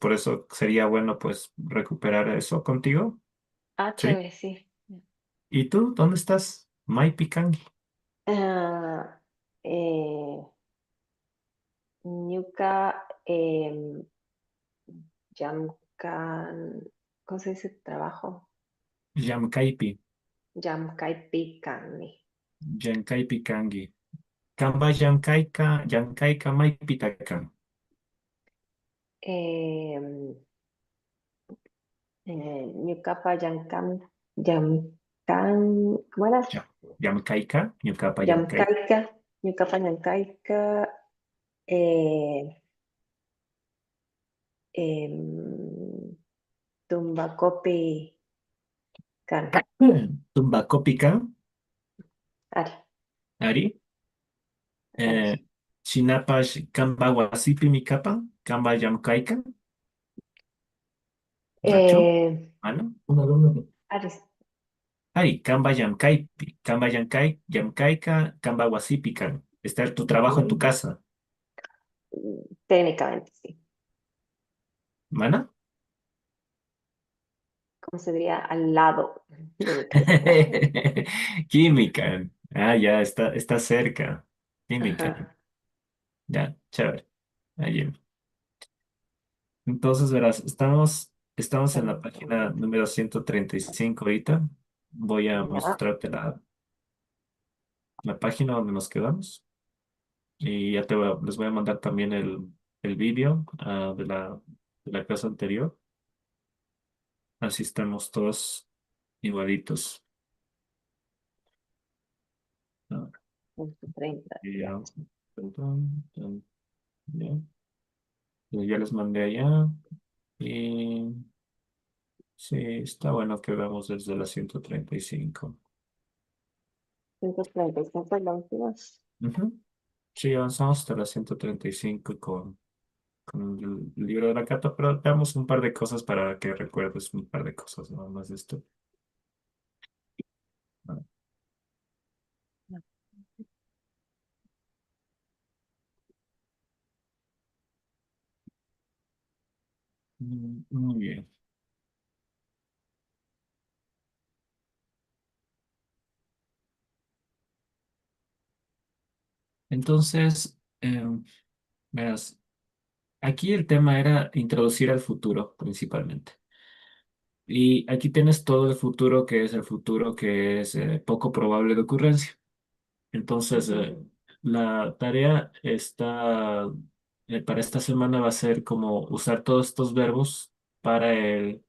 por eso sería bueno pues recuperar eso contigo, Ah, ¿sí? chévere, sí. ¿Y tú dónde estás? Maipicangi, Ah, eh, Ñuka, Yamkan, ¿cómo se dice trabajo? Llamcaipi, Yamkaipikanni. Llancaipicangi. Kamba Llamcaica Maipitacan. Eh, Ñukapa Yamkan, Yamkan, ¿cómo era? Yamcaica, Ñucapa Yamcaica. Yamkaika, Ñukapa Yamkaika, eh, em, Tumbacopi Can. Tumbacopica, Ari, Ari. Ari. Eh, Chinapash Kamba Wasipi Mikapa, Kamba Yamcaica, Nacho, Eh, Mano, uno, dos, uno. Ari, Ari, Kamba Yamcaipi, Kamba Yamcaica, Kamba Wasipican. Está tu trabajo en tu casa. técnicamente, sí. ¿Mana? ¿Cómo se diría? Al lado de mi casa. Química. Ah, ya, está cerca. Química. Ajá. Ya, chévere. Ahí. Entonces, verás, estamos en la página número 135 ahorita. Voy a Ya. mostrarte la página donde nos quedamos. Y ya les voy a mandar también el vídeo de la clase anterior. Así estamos todos igualitos. Ah, 130. y Ya. ya, ya. Y ya les mandé allá. Y sí, está bueno que veamos desde la 135. 135 es la última. Ujú. Sí, avanzamos hasta la 135 con el libro de la carta, pero veamos un par de cosas para que recuerdes un par de cosas, nada más de esto. Ah, muy bien. Entonces, verás, aquí el tema era introducir al futuro principalmente. Y aquí tienes todo el futuro que es el futuro que es poco probable de ocurrencia. Entonces, Ujú, la tarea para esta semana va a ser como usar todos estos verbos para el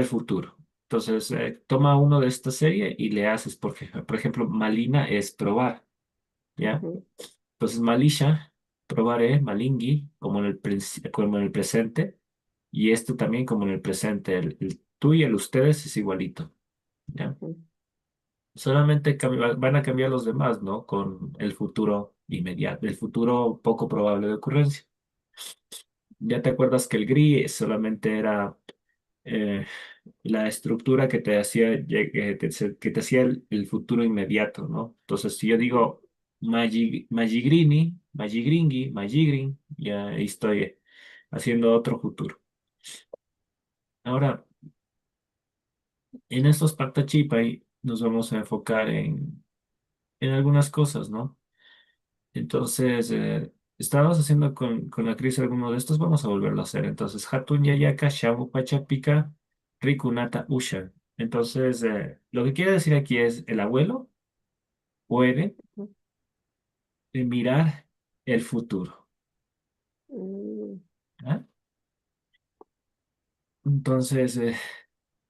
futuro. Entonces, toma uno de esta serie y le haces, por ejemplo, Malina es probar, ¿ya? ujú, Entonces, Malisha, probaré, Malingui, como en el presente, y esto también como en el presente. El tú y el ustedes es igualito, ¿ya? ujú, Solamente van a cambiar los demás, ¿no? Con el futuro inmediato, el futuro poco probable de ocurrencia. Ya te acuerdas que el GRI solamente era eh, la estructura que te hacía, que te hacía el futuro inmediato, ¿no? Entonces, si yo ujú. digo Magigrini, Magigringi, Magigrin, ya ahí estoy haciendo otro futuro. Ahora, en estos Partachipay nos vamos a enfocar en algunas cosas, ¿no? Entonces, estábamos haciendo con la crisis alguno de estos, vamos a volverlo a hacer. Entonces, Hatun Yayaka, Shabu Pachapika, Rikunata Usha. Entonces, lo que quiere decir aquí es, el abuelo puede mirar el futuro. Mm, ¿Ah? Entonces,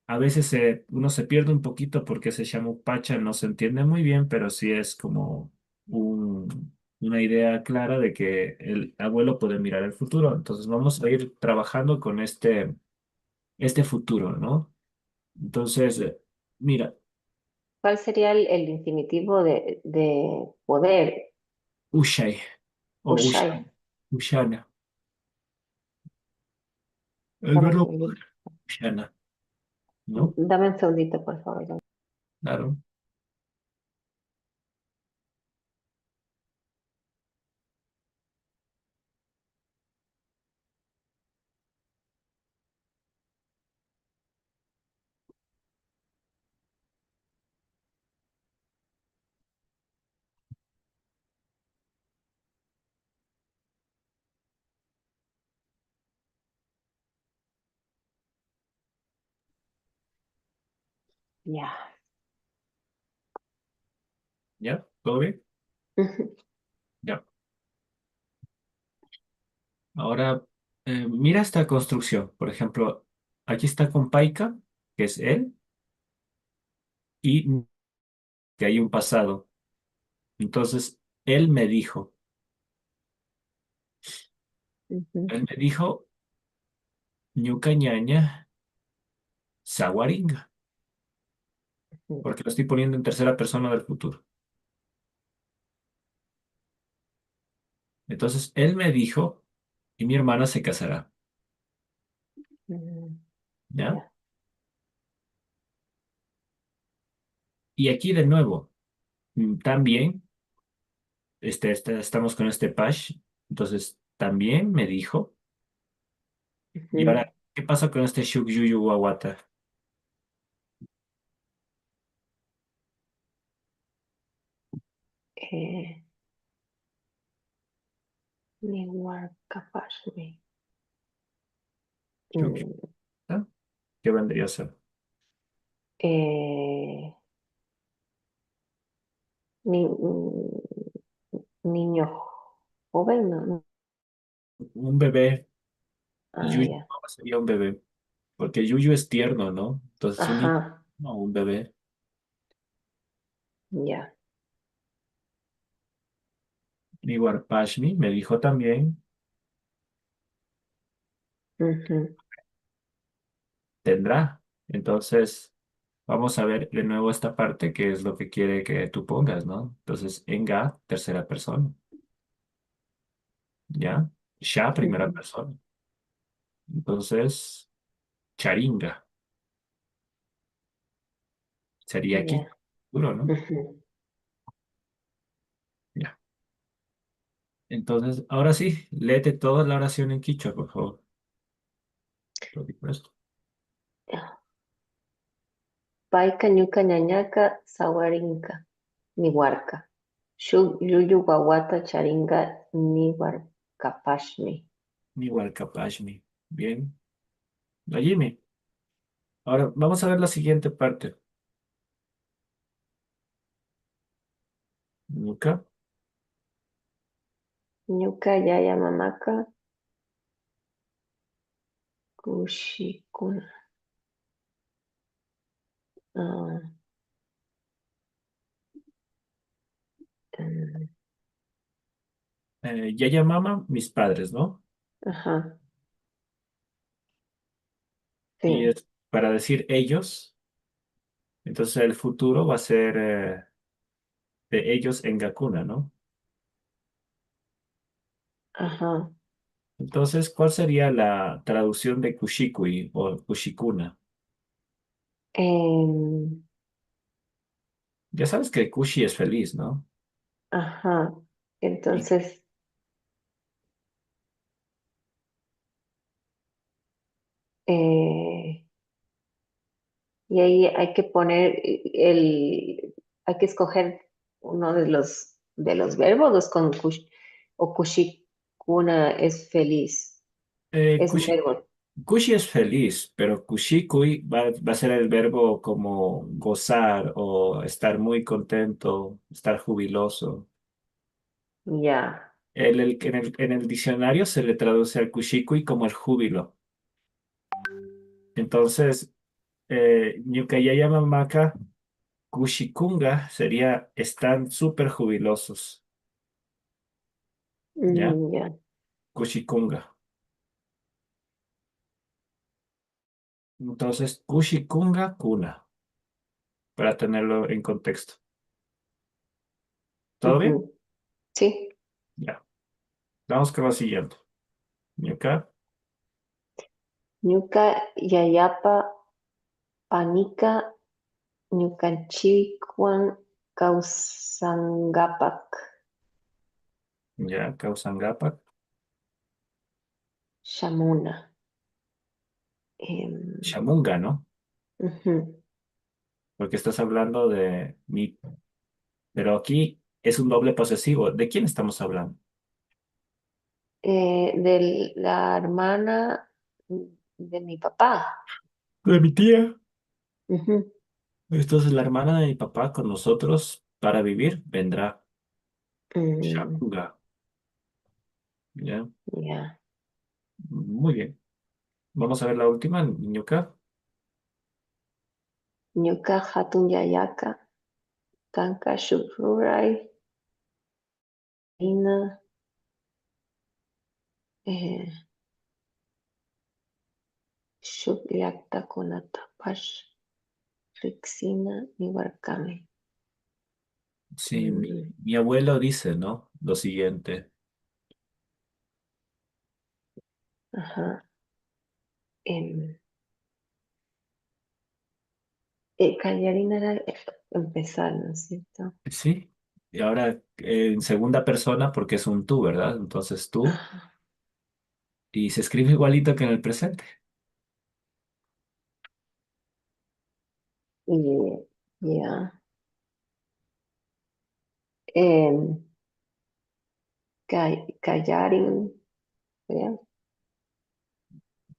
a veces uno se pierde un poquito porque ese Shamu Pacha no se entiende muy bien, pero sí es como una idea clara de que el abuelo puede mirar el futuro. Entonces, vamos a ir trabajando con este futuro, ¿no? Entonces, mira, ¿Cuál sería el infinitivo de poder? Ushai o Ushai. Ushana. El Dame un verbo segundito. Ushana, ¿no? Dame un segundito, por favor. Claro. Ya. ¿Ya? ¿Todo bien? Ujú, Ya. Ahora, mira esta construcción. Por ejemplo, aquí está con Paika, que es él, y que hay un pasado. Entonces, ujú, él me dijo, ñuca ñaña, saguaringa, ujú, porque lo estoy poniendo en tercera persona del futuro. Entonces, él me dijo, y mi hermana se casará. ujú. ¿Ya? Ya. Y aquí de nuevo, también, estamos con este Pash. Entonces, también me dijo, y Ujú. ahora, ¿qué pasa con este Shukyuyu Wawata? Eh, mi Warcapash, Shuk- mm, ¿Ah? ¿Qué vendría a ser? eh, niño joven, ¿no? No. Un bebé, Ah, Yuyu ya. sería un bebé, porque Yuyu es tierno, ¿no? Entonces, un niño, Ajá, no, un bebé. ya. Mi Warpashmi me dijo también, Ujú, tendrá. Entonces, vamos a ver de nuevo esta parte, que es lo que quiere que tú pongas, ¿no? Entonces, Enga, tercera persona, ¿ya? Sha, primera ujú. persona. Entonces, Charinga, sería aquí, Ya. seguro, ¿no? Ujú. Ya. Entonces, ahora sí, léete toda la oración en quichua, por favor. Lo digo esto. Ya. Paika ñuka ñañaka sawarinka niwarka. Shuk yuyu wawata charinga niwarkapashmi. Igual Kapashmi. Bien. Jimmy, ahora vamos a ver la siguiente parte. Nuca, Ñuka yaya mamaka kushikuna. Ah, mm, ya llamaba mis padres, ¿no? ajá, Y sí, es para decir ellos, entonces el futuro va a ser de ellos en Gakuna, ¿no? ajá. Entonces, ¿cuál sería la traducción de Kushikui o Kushikuna? Em, Ya sabes que Kushi es feliz, ¿no? ajá. Y Entonces, eh, y ahí hay que poner hay que escoger uno de los verbos con o kushikuna es feliz, es un verbo. Kushi es feliz, pero Kushikui va a ser el verbo como gozar o estar muy contento, estar jubiloso. Ya. En el diccionario se le traduce al Kushikui como el júbilo. Entonces, Ñucayaya Mamaka, Kushikunga sería están súper jubilosos, ¿ya? Ya. Kushikunga. Entonces, Kushikunga Kuna, para tenerlo en contexto. ¿Todo bien? Ujú. Sí. Ya. Vamos con lo siguiente. Ñuka, Ñuka yayapa panika ñukanchikwan kawsangapak. ya, Kausangapak, Shamuna. Em, Shamunga, ¿no? ujú. Porque estás hablando de mi. Pero aquí es un doble posesivo. ¿De quién estamos hablando? De la hermana de mi papá. De mi tía. Ujú. Entonces la hermana de mi papá con nosotros para vivir vendrá Mm, Shakuga. ¿Ya? ya. Muy bien. Vamos a ver la última, Ñuka. Ñuka hatun yayaka. Kanka shukruray. Ina. Eh, shuk kunatapash. Rixina Nihuarcame. Sí, Mm, mi abuelo dice, ¿no? Lo siguiente. ajá. Em, Callarina era empezar, ¿no es cierto? Sí. Y ahora en segunda persona porque es un tú, ¿verdad? Entonces tú. Ajá. Y se escribe igualito que en el presente. Y ya. Em, Callarin, ¿ya?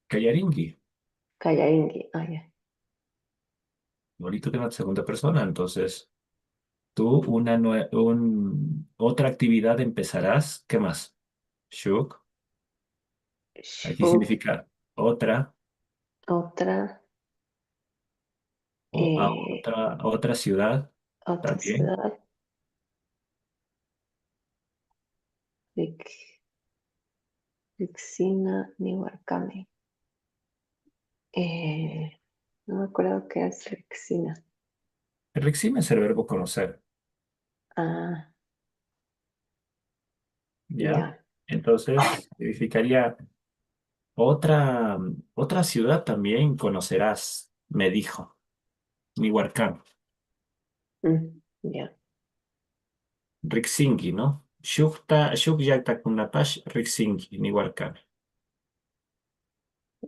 Callaringui. Callaringi, ah, ya. Igualito que en la segunda persona. Entonces tú otra actividad empezarás. ¿Qué más? Shuk. Aquí Shuk, significa otra. otra, O a eh, otra ciudad otra también. ciudad, Ric- Rixina, Nihuarcame. Eh, no me acuerdo qué es Rixina. Rexime es el verbo conocer. Ah, ¿Ya? ya. Entonces significaría otra ciudad también conocerás, me dijo. Nihuarcán. Ya, Rixingui, ¿no? Shukyaktakunapash Rixingui, Nihuarcán.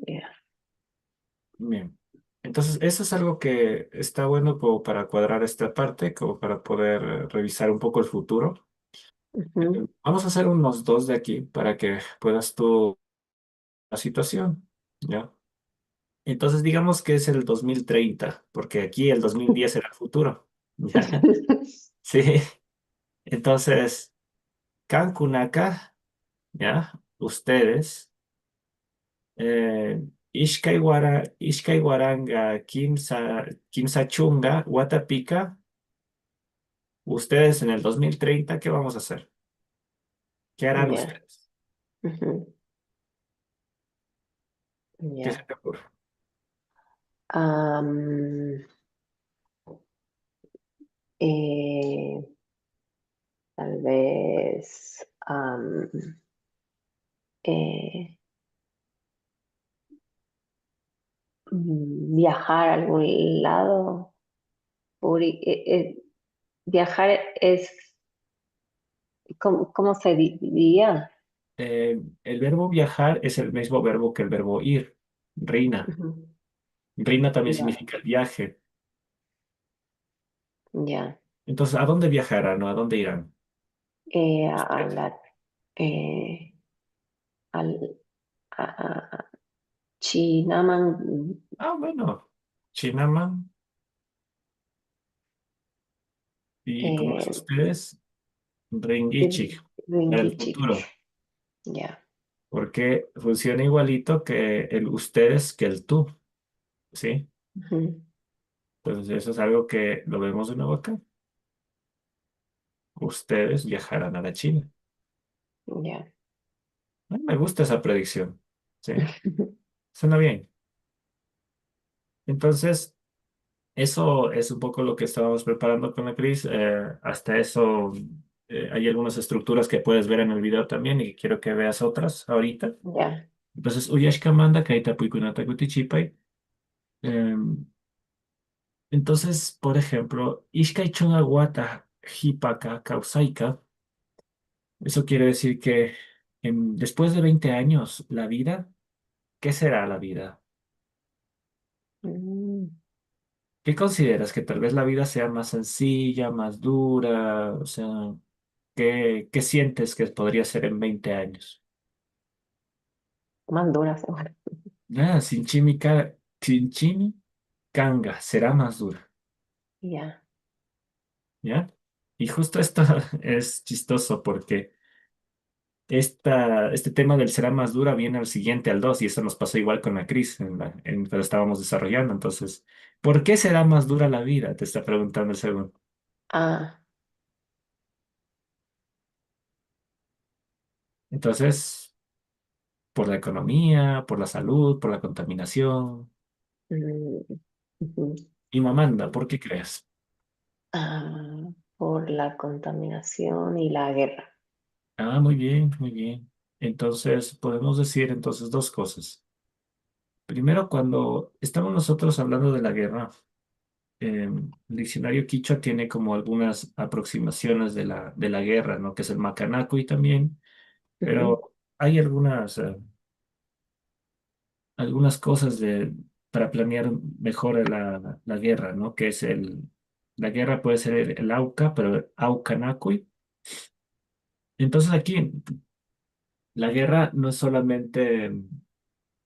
ya. Bien. Entonces, eso es algo que está bueno como para cuadrar esta parte, como para poder revisar un poco el futuro. Ujú. Vamos a hacer unos dos de aquí para que puedas tú la situación, ¿ya? Entonces, digamos que es el 2030 porque aquí el 2010 era el futuro, ¿ya? Sí. Entonces, Cancún acá, ¿ya? Ustedes, Ishkaywaranga, Kimsachunga, Watapica. Ustedes en el 2030, ¿qué vamos a hacer? ¿Qué harán Ya, ustedes? ujú, ¿Qué se ya. te ocurre? Am, eh, Tal vez eh, viajar a algún lado. Viajar es, ¿cómo se diría? El verbo viajar es el mismo verbo que el verbo ir. Reina. Ujú. Reina también Ya, significa viaje. ya. Entonces, ¿a dónde viajarán o a dónde irán A ustedes? la, eh, al, a Chinaman, Ah, bueno. Chinaman. ¿Y cómo es eh, ustedes? Ringichi. Para el Rinkichi. futuro. Ya, Porque funciona igualito que el ustedes que el tú. ¿Sí? ujú, Entonces, eso es algo que lo vemos de nuevo acá. Ustedes viajarán a la China. ya. Me gusta esa predicción. ¿Sí? Suena bien. Entonces, eso es un poco lo que estábamos preparando con la Cris. Hasta eso, hay algunas estructuras que puedes ver en el video también y quiero que veas otras ahorita. Ya. Entonces, Uyashka manda Kaita Puikunata Kutichipai. Entonces, por ejemplo, Ishkai Chunga Wata Hipaka Kausaika. Eso quiere decir que después de 20 años, la vida, ¿qué será la vida? Mm, ¿Qué consideras? ¿Que tal vez la vida sea más sencilla, más dura? O sea, ¿qué sientes que podría ser en 20 años? Más duras ahora. Nada, sin chimica, sin chimi, canga, será más dura. ya. ¿ya? Y justo esto es chistoso porque este tema del será más dura viene al siguiente, al 2 y eso nos pasó igual con la crisis que lo estábamos desarrollando. Entonces, ¿por qué será más dura la vida? Te está preguntando el segundo. Ah, Entonces, por la economía, por la salud, por la contaminación. mm, ujú. Y Mamanda, ¿por qué crees? Ah, por la contaminación y la guerra. Ah, muy bien, muy bien. Entonces, podemos decir entonces dos cosas. Primero, cuando estamos nosotros hablando de la guerra, el diccionario Quichua tiene como algunas aproximaciones de la guerra, ¿no? Que es el Macanacuy también, Ujú, pero hay algunas cosas para planear mejor la guerra, ¿no? Que es la guerra puede ser el Auca, pero el Aucanacuy. Entonces aquí la guerra no es solamente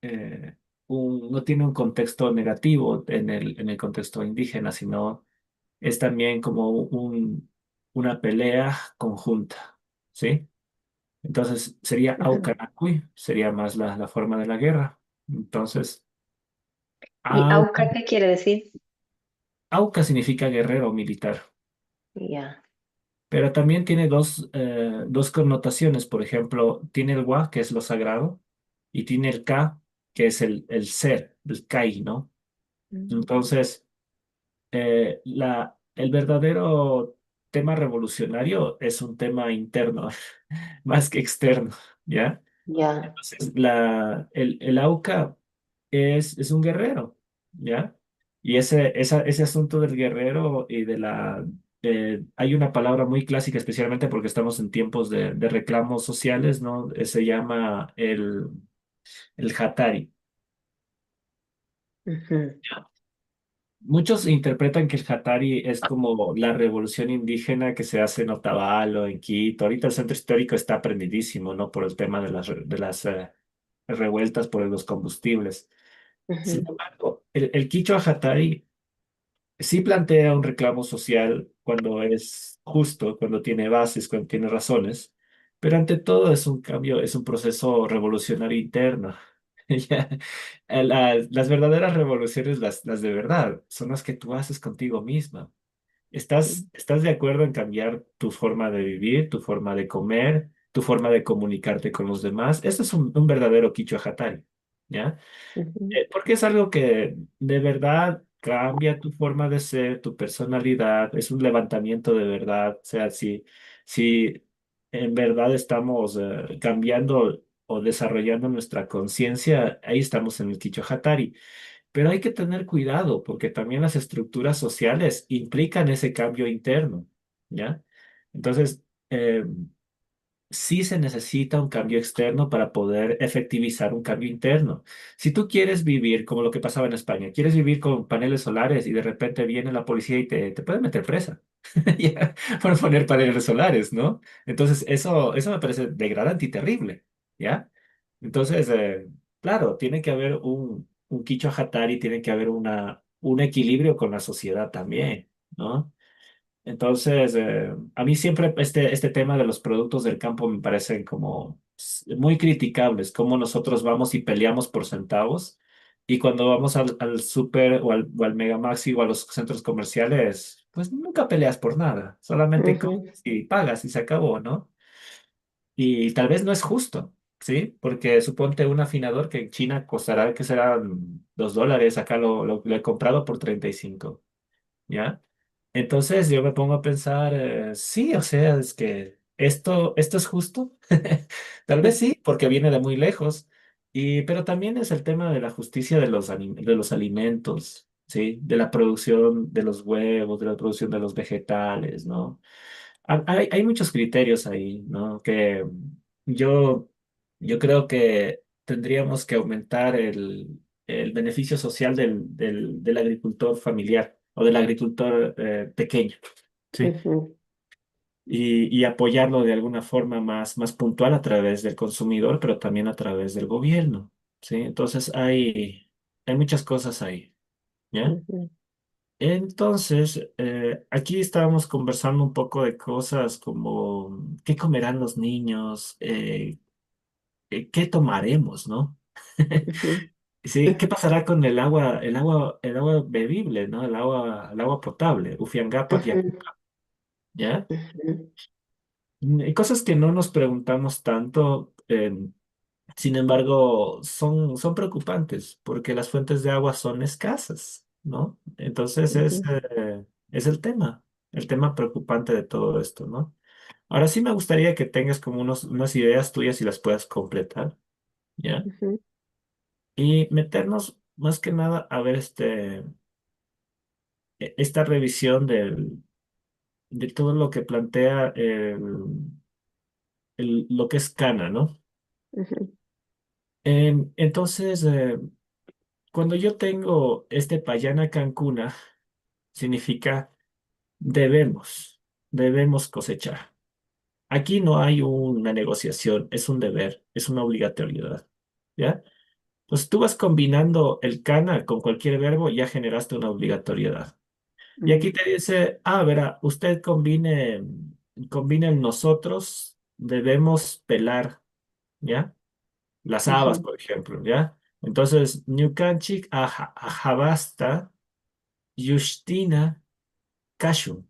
eh, no tiene un contexto negativo en el contexto indígena, sino es también como una pelea conjunta, ¿sí? Entonces sería ujú. Aucanacuy, sería más la forma de la guerra. Entonces, ¿Y Auca, AUCA qué quiere decir? Auca significa guerrero o militar, Ya. pero también tiene dos connotaciones. Por ejemplo, tiene el Wa, que es lo sagrado, y tiene el Ka, que es el ser, el Kai, ¿no? Mm, Entonces, el verdadero tema revolucionario es un tema interno, más que externo, ¿ya? ya. Entonces, el AUCA es un guerrero, ¿ya? Y ese asunto del guerrero y hay una palabra muy clásica, especialmente porque estamos en tiempos de reclamos sociales, ¿no? Se llama el Hatari. Ujú, Muchos interpretan que el Hatari es como la revolución indígena que se hace en Otavalo, en Quito. Ahorita el centro histórico está prendidísimo, ¿no? Por el tema de las revueltas por los combustibles. Sin ujú, embargo, el Quichua Hatari sí plantea un reclamo social cuando es justo, cuando tiene bases, cuando tiene razones, pero ante todo es un cambio, es un proceso revolucionario interno. Ya, las verdaderas revoluciones, las de verdad, son las que tú haces contigo misma. ¿Estás de acuerdo en cambiar tu forma de vivir, tu forma de comer, tu forma de comunicarte con los demás? Eso es un verdadero Quichua Hatari, ¿ya? ujú, Porque es algo que de verdad cambia tu forma de ser, tu personalidad, es un levantamiento de verdad. O sea, si en verdad estamos cambiando o desarrollando nuestra conciencia, ahí estamos en el Kicho Hatari. Pero hay que tener cuidado porque también las estructuras sociales implican ese cambio interno, ¿ya? Entonces, sí se necesita un cambio externo para poder efectivizar un cambio interno. Si tú quieres vivir como lo que pasaba en España, quieres vivir con paneles solares y de repente viene la policía y te puede meter presa ya, por poner paneles solares, ¿no? Entonces, eso me parece degradante y terrible, ¿ya? Entonces, claro, tiene que haber un Kicho Hatari, tiene que haber un equilibrio con la sociedad también, ¿no? Entonces, a mí siempre este tema de los productos del campo me parecen como muy criticables, cómo nosotros vamos y peleamos por centavos y cuando vamos al súper o al Megamaxi o a los centros comerciales, pues nunca peleas por nada, solamente comes ujú, y pagas y se acabó, ¿no? Y tal vez no es justo, ¿sí? Porque suponte un afinador que en China costará, que serán $2, acá lo he comprado por 35. ¿Ya? Entonces yo me pongo a pensar, sí, o sea, es que esto es justo. Tal vez ujú, sí, porque viene de muy lejos. Pero también es el tema de la justicia de los alimentos, ¿sí? De la producción de los huevos, de la producción de los vegetales, ¿no? Hay muchos criterios ahí, ¿no? Que yo, yo creo que tendríamos que aumentar el beneficio social del agricultor familiar o del agricultor pequeño, ¿sí? ujú, Y apoyarlo de alguna forma más puntual a través del consumidor, pero también a través del gobierno, ¿sí? Entonces hay muchas cosas ahí, ¿ya? ujú. Entonces, aquí estábamos conversando un poco de cosas como qué comerán los niños, qué tomaremos, ¿no? Ujú, Sí, ¿qué pasará con el agua bebible, ¿no? El agua potable, Ufiangapak, ujú, ¿ya? ujú, Hay cosas que no nos preguntamos tanto, sin embargo, son preocupantes porque las fuentes de agua son escasas, ¿no? Entonces ujú, es el tema preocupante de todo esto, ¿no? Ahora sí me gustaría que tengas como unas ideas tuyas y las puedas completar, ¿ya? ujú, Y meternos más que nada a ver esta revisión de todo lo que plantea lo que es Cana, ¿no? ujú, Entonces, cuando yo tengo este Payana Cancuna, significa debemos cosechar. Aquí no hay una negociación, es un deber, es una obligatoriedad, ¿ya? Pues tú vas combinando el cana con cualquier verbo, ya generaste una obligatoriedad. Y aquí mm, te dice, verá, usted combine el nosotros, debemos pelar, ¿ya? Las habas, ujú, por ejemplo, ¿ya? Entonces, Ñukanchik, ajabasta, Justina, Kashun,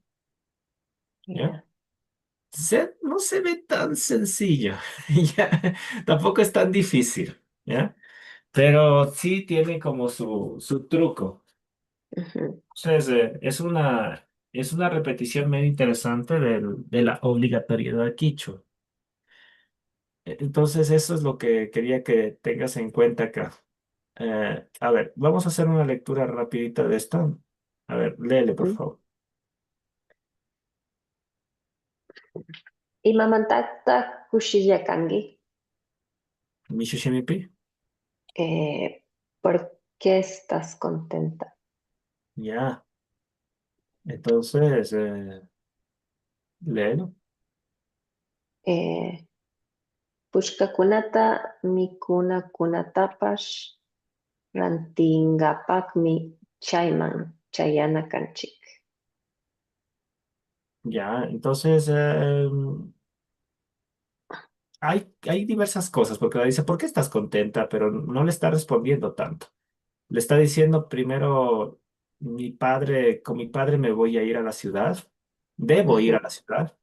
¿ya? ya, No se ve tan sencillo, ¿ya? Tampoco es tan difícil, ¿ya? Pero sí tiene como su truco. ujú, Entonces, es una repetición medio interesante de la obligatoriedad quichua. Entonces, eso es lo que quería que tengas en cuenta acá. A ver, vamos a hacer una lectura rapidita de esto. A ver, léele, por ujú. favor. Imamantata kushillakangi. Mishushimipi. Eh, ¿Por qué estás contenta? Ya. Entonces, léelo. Eh, Pushkakunata mikuna kunatapash rantingapakmi chayman chayana kanchik. Ya. Entonces, hay diversas cosas, porque dice, ¿por qué estás contenta? Pero no le está respondiendo tanto. Le está diciendo primero, con mi padre me voy a ir a la ciudad, debo ir Ujú, a la ciudad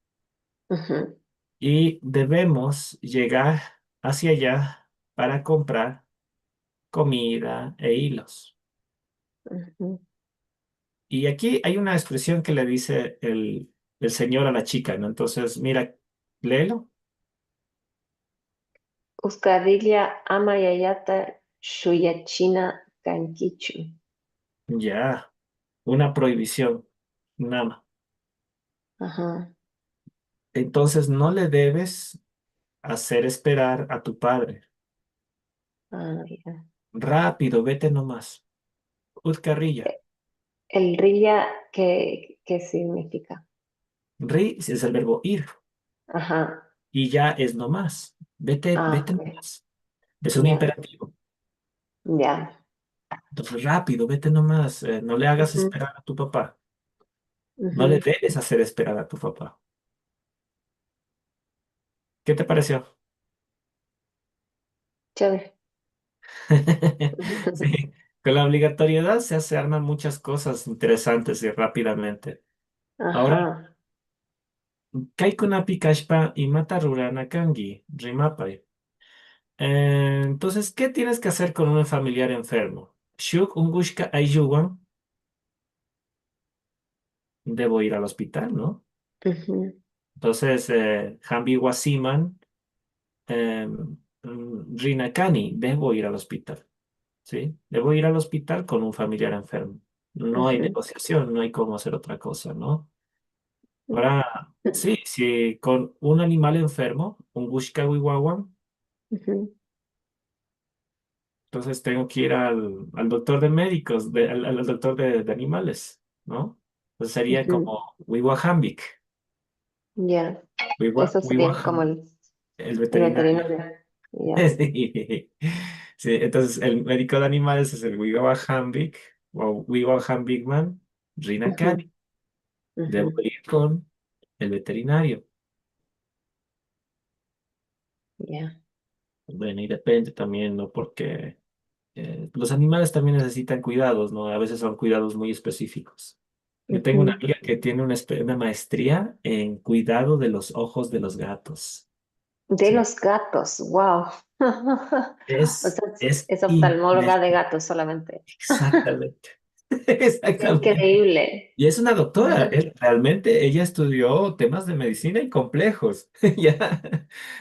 ujú, y debemos llegar hacia allá para comprar comida e hilos. ujú. Y aquí hay una expresión que le dice el señor a la chica, ¿no? Entonces, mira, léelo. Uskarilla ama yayata shuyachina kankichu. Ya, una prohibición, nada. Ajá. Entonces, no le debes hacer esperar a tu padre. Ah, ya. Rápido, vete nomás. Utcarrilla. El rilla, ¿qué significa? Ri es el verbo ir Ajá. y ya es nomás. Vete, Ah, vete ok. nomás. Es un Ya, imperativo. ya. Entonces, rápido, vete nomás. No le hagas Ujú, esperar a tu papá. No le ujú. debes hacer esperar a tu papá. ¿Qué te pareció? Chévere. Sí, con la obligatoriedad se arman muchas cosas interesantes y rápidamente. Ahora, Ajá. Kaikunapi Kashpa y Mata Rurana Kangi, Rimapay. Entonces, ¿qué tienes que hacer con un familiar enfermo? Shuk Ungushka Ayuwan, debo ir al hospital, ¿no? Ujú, Entonces, Hambi Wasiman, Rinakani, debo ir al hospital, ¿sí? Debo ir al hospital con un familiar enfermo. No hay ujú, negociación, no hay cómo hacer otra cosa, ¿no? ujú, Ahora, sí, sí, con un animal enfermo, un Gushka Wiwawan, ujú, entonces tengo que ir al doctor de médicos, al doctor de animales, ¿no? Entonces sería ujú. como Wiwahambik, Ya. Eso sería como Wiwahambik, el el veterinario. veterinario. Ya. Sí. Sí, entonces el médico de animales es el Wiwahambik o Wiwahambikman, ujú, Rinacani. ujú, Debo ir con el veterinario. ya, Bueno, y depende también, ¿no? Porque los animales también necesitan cuidados, ¿no? A veces son cuidados muy específicos. Yo tengo una ujú. amiga que tiene una maestría en cuidado de los ojos de los gatos. De Sí, los gatos, wow. O sea, es es oftalmóloga de impresionante. gatos solamente. Exactamente. Qué Exactamente. increíble. Y es una doctora, Ajá. realmente ella estudió temas de medicina y complejos, ¿ya?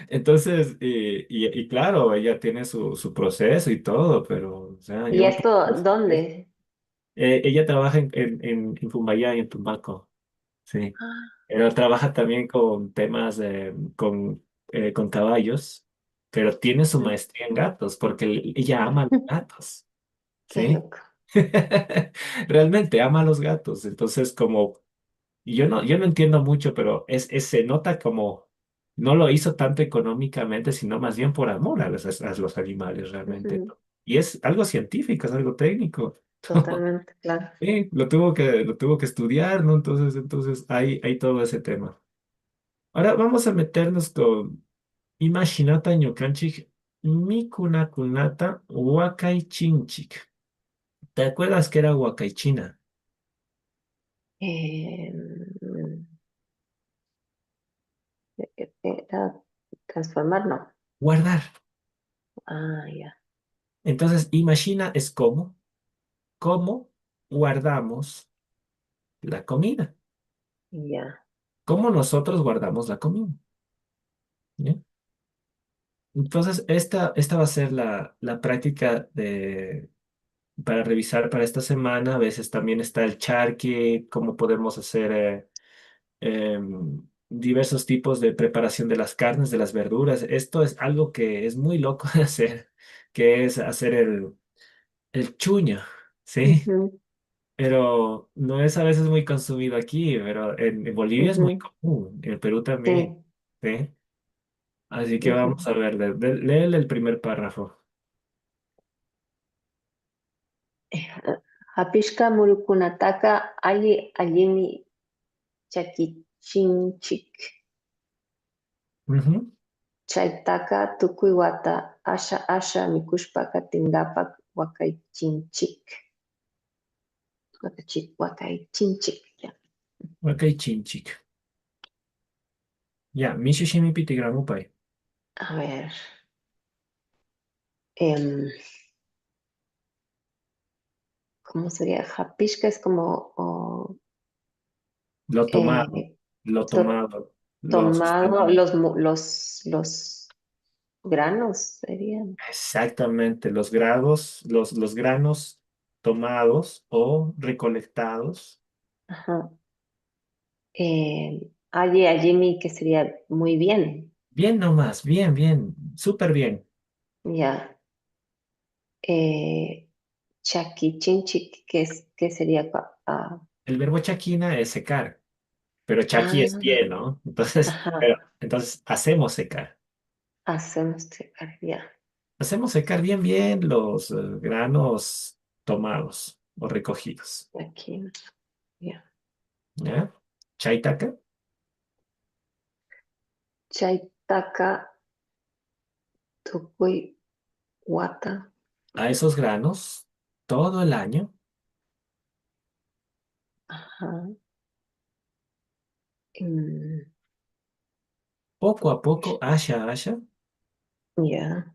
Entonces, y claro, ella tiene su proceso y todo, pero, o sea, ¿Y yo... esto dónde? ella trabaja en Fumbayá y en Tumbaco, sí. Ah, Pero trabaja también con temas con caballos, pero tiene su ujú. maestría en gatos, porque ella ama a los gatos, Qué ¿sí? loco. Realmente ama a los gatos. Entonces, como, y yo no entiendo mucho, pero se nota como no lo hizo tanto económicamente, sino más bien por amor a los animales realmente. Ujú. Y es algo científico, es algo técnico. Totalmente, claro. Sí, lo tuvo que estudiar, ¿no? Entonces hay todo ese tema. Ahora vamos a meternos con Imaginata ñukanchik Mikunakunata Wakaychinchik. ¿Te acuerdas que era Wakaychina? Eh, era transformar, no. Guardar. Ah, ya, Entonces, imagina es cómo guardamos la comida. ya. Cómo nosotros guardamos la comida. ¿Ya? Entonces, esta va a ser la práctica para revisar para esta semana. A veces también está el charqui, cómo podemos hacer diversos tipos de preparación de las carnes, de las verduras. Esto es algo que es muy loco de hacer, que es hacer el chuño, ¿sí? Ujú, Pero no es a veces muy consumido aquí, pero en Bolivia es muy ujú. común, en Perú también, Sí. ¿sí? Así que Ujú. vamos a ver, léele el primer párrafo. Hapishka murukunataka alli allimi chakichinchik. Ujú. Chaytaka tukuy wata asha asha mikushpaka tingapak wakaychinchik. Wakaychinchik. Ya. Ok, chinchic. Ya, mishi shimi pitigramupai. A ver. em, ¿Cómo sería? Hapishka es como Lo tomado, eh, lo to- tomado, lo tomado, suspendido. los granos serían. Exactamente, los granos tomados o recolectados. Ajá. Alli allimi, que sería muy bien. Bien nomás, bien, bien, súper bien. Ya. Eh, Chakichinchik, que sería El verbo chaquina es secar, pero chaki es ah, pie, ¿no? Entonces hacemos secar. hacemos secar, ya. Hacemos secar bien, bien los granos tomados o recogidos. Aquí, ya. ¿Ya? Chaitaca, Chaitaka, tukuy, wata. a esos granos todo el año, Ajá. Mm, poco a poco, asha, asha, ya.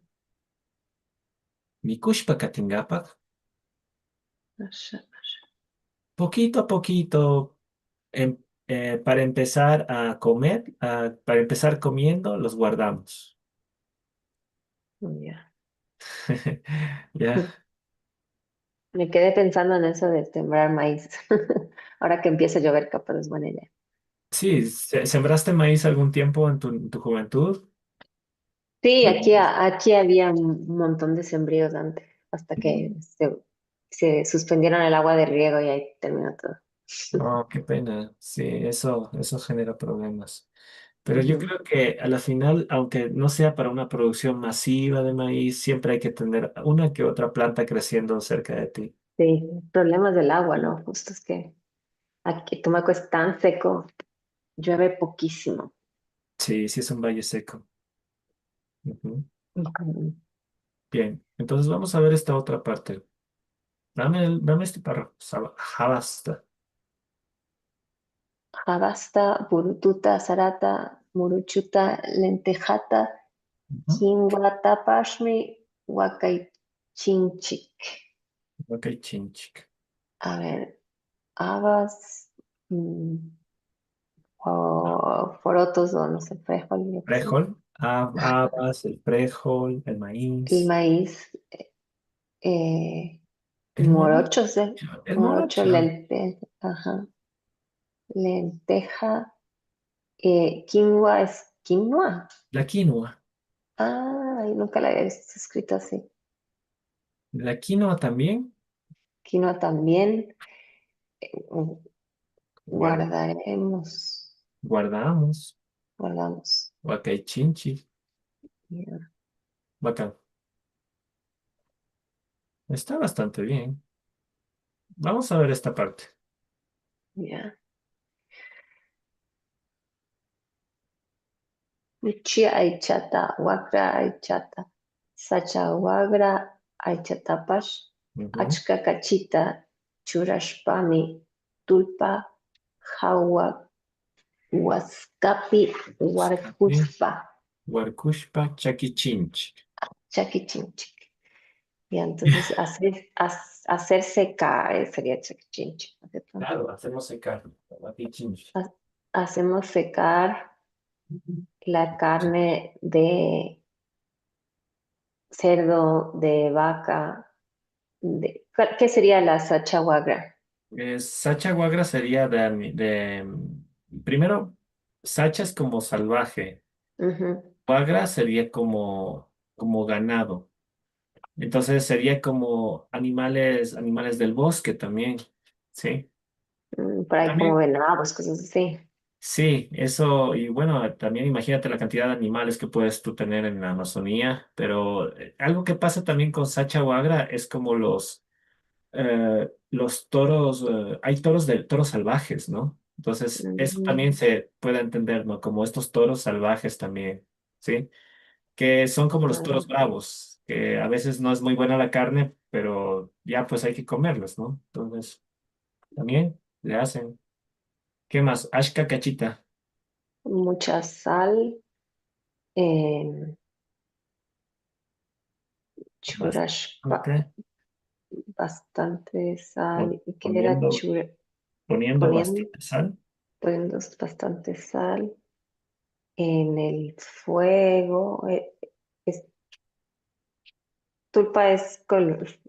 mikushpa katingapak, Asha, asha. poquito a poquito, para empezar a comer, para empezar comiendo, los guardamos. Ya. ¿Ya? Me quedé pensando en eso de sembrar maíz. Ahora que empieza a llover, capaz es buena idea. Sí, ¿sembraste maíz algún tiempo en tu juventud? Sí, Bueno, aquí había un montón de sembríos antes, hasta que se suspendieron el agua de riego y ahí terminó todo. oh, qué pena. Sí, eso genera problemas. Pero yo Ujú. creo que a la final, aunque no sea para una producción masiva de maíz, siempre hay que tener una que otra planta creciendo cerca de ti. Sí, problemas del agua, ¿no? Justo es que. Aquí Tumaco es tan seco, llueve poquísimo. Sí, sí es un valle seco. Ujú. Ujú. Bien, entonces vamos a ver esta otra parte. Dame este párrafo. Javasta. Jabasta, Burututa, Sarata, Muruchuta, Lentejata, Ujú. Kingwa, Tapashmi, Huacaychinchic. Ok, chinchic. A ver, habas, mm, o porotos o no sé, frijol, yo qué sé. Frejol. Habas, el frejol, el El maíz. maíz, eh, El morocho. morochos, El morocho, morocho. lenteja, ajá, lenteja, quinoa es quinoa. La quinoa. Ah, nunca la había visto escrito así. La quinoa también. Quinoa también. eh, Guar- Guardaremos, guardamos. guardamos. Huacaychinchi. Ya, Bacán. Está bastante bien. Vamos a ver esta parte. ya. Uchi aichata, wakra aichata, sacha wagra aichatapash, Ujú. achka kachita, churashpami, tulpa, hawa, huascapi, Escape. huarcuspa, Huarcushpa, chaquichinch. chakichinchic. Y entonces hacer secar sería chakichinchic, ¿no es cierto? Claro, hacemos secar. Huacaychinch. Ha- Hacemos secar la carne de cerdo, de vaca, ¿qué sería la sachahuagra? Sacha guagra sería primero, sacha es como salvaje. Ujú. Guagra sería como ganado. Entonces sería como animales del bosque también. ¿Sí? Por ahí como También. venados, cosas así. Sí, eso, y bueno, también imagínate la cantidad de animales que puedes tú tener en la Amazonía, pero algo que pasa también con Sacha Huagra es como los toros, hay toros salvajes, ¿no? Entonces, eso Ujú. también se puede entender, ¿no? Como estos toros salvajes también, ¿sí? Que son como los toros Ah, bravos, que a veces no es muy buena la carne, pero ya pues hay que comerlos, ¿no? Entonces, también le hacen. ¿Qué más? Ashka cachita. mucha sal, eh, churashpa, Bastante. bastante sal. ¿Y qué era Poniendo, poniendo Poniendo, bastante sal. poniendo bastante sal en el fuego. Es- Tulpa es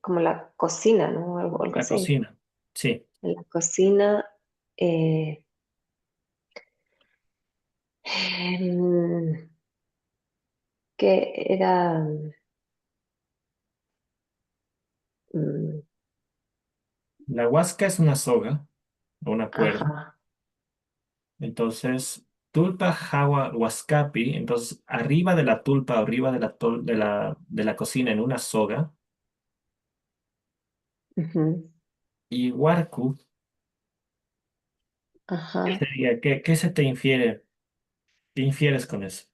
como la cocina, ¿no? Algo La así. cocina. Sí. En la cocina, eh, em, que era, mm, La huasca es una soga o una cuerda. ajá, Entonces, tulpa, jawa, huascapi. Entonces, arriba de la tulpa, arriba de la cocina en una soga. ujú, Y huarcu, ¿qué ajá, sería? ¿Qué se te infiere? ¿Qué infieres con eso?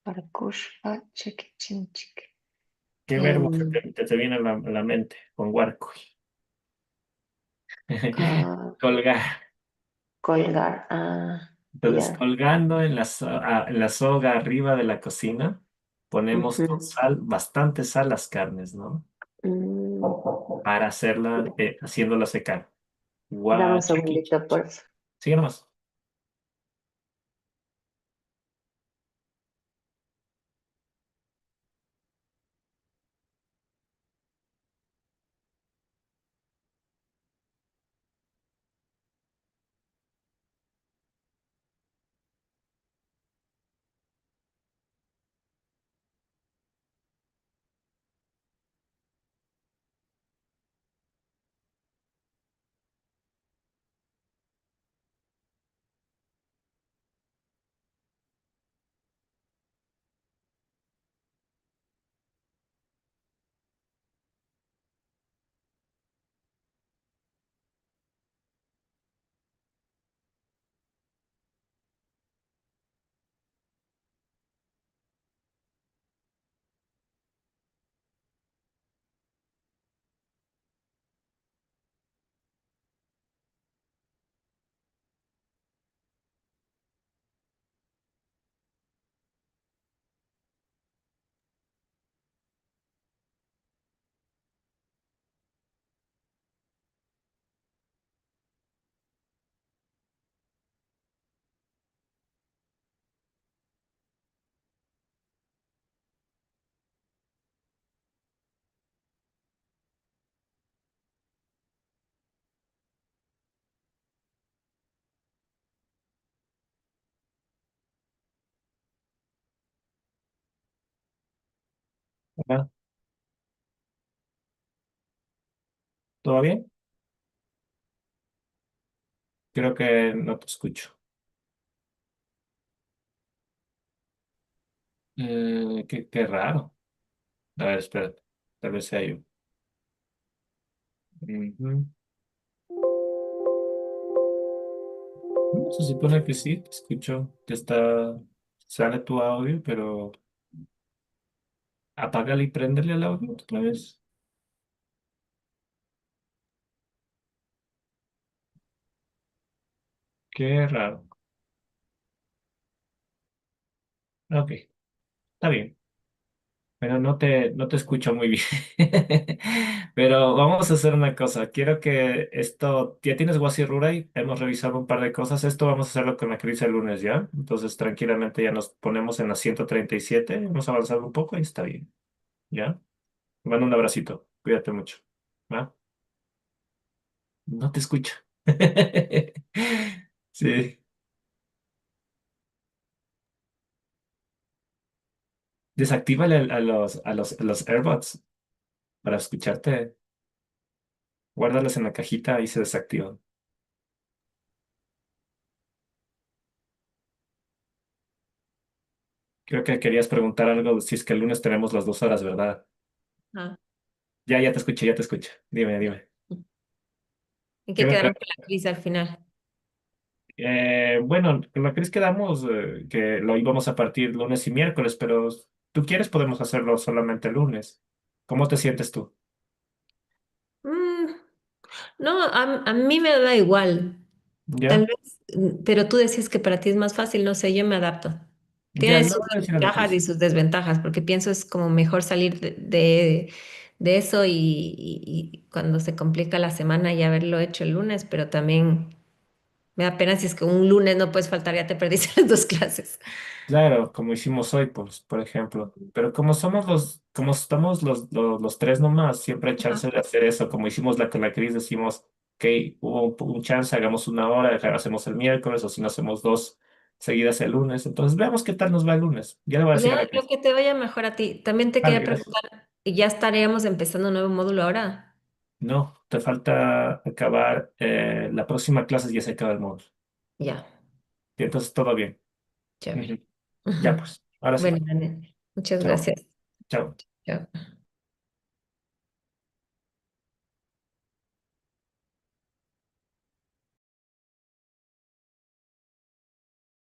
parcushpa, chequichinchic. ¿Qué verbo te viene a la mente con huarcu? Ah, Colgar. colgar, ah, Entonces, ya, colgando en la soga arriba de la cocina, ponemos con ujú, sal, bastante sal las carnes, ¿no? mm. Para haciéndola secar. Dame un Guachaki. segundito, por favor. Sigue nomás. Hola, ¿todo bien? Creo que no te escucho. Qué raro. A ver, espérate. Tal vez sea yo. Ujú. No, se supone que sí, te escucho. Sale tu audio, pero apágale y préndele el audio otra vez. Qué raro. Ok, está bien. Pero no te escucho muy bien. Pero vamos a hacer una cosa. Quiero que esto, ya tienes Wasi Rurai, hemos revisado un par de cosas. Esto vamos a hacerlo con la crisis el lunes, ¿ya? Entonces tranquilamente ya nos ponemos en la 137. Hemos avanzado un poco y está bien, ¿ya? Te mando un abracito. Cuídate mucho. ¿Va? No te escucho. Sí. Desactívale a los AirPods para escucharte. Guárdalos en la cajita y se desactivan. Creo que querías preguntar algo, si es que el lunes tenemos las 2 horas, ¿verdad? Ah, Ya te escuché, ya te escucho. Dime, ya. dime. ¿En ¿Qué qué me quedaron con preguntas? la crisis al final? Bueno, con la Cris quedamos que lo íbamos a partir lunes y miércoles, pero tú quieres podemos hacerlo solamente lunes. ¿Cómo te sientes tú? Mm, no, a mí me da igual. Tal ¿Ya? vez, pero tú decías que para ti es más fácil, no sé, yo me adapto. Ya, Tiene no sus voy a decir a la ventajas y Cris. sus desventajas, porque pienso es como mejor salir de eso y cuando se complica la semana y haberlo hecho el lunes, pero también me da pena si es que un lunes no puedes faltar, ya te perdiste las dos clases. Claro, como hicimos hoy, pues, por ejemplo. Pero como estamos los tres nomás, siempre hay Ajá. chance de hacer eso. Como hicimos con la Cris, decimos, ok, hubo un chance, hagamos 1 hora, hacemos el miércoles, o si no hacemos dos seguidas el lunes. Entonces, veamos qué tal nos va el lunes. Ya le voy a decir a Ya, la lo Cris. que te vaya mejor a ti. También te Vale, quería gracias. preguntar, ¿y ya estaríamos empezando un nuevo módulo ahora? No, te falta acabar, la próxima clase ya se acaba el módulo. Ya, Y entonces, todo bien. chévere. Ujú. Ya, pues, ahora Bueno, sí. Daniel, muchas Chao. gracias. Chao. Chao.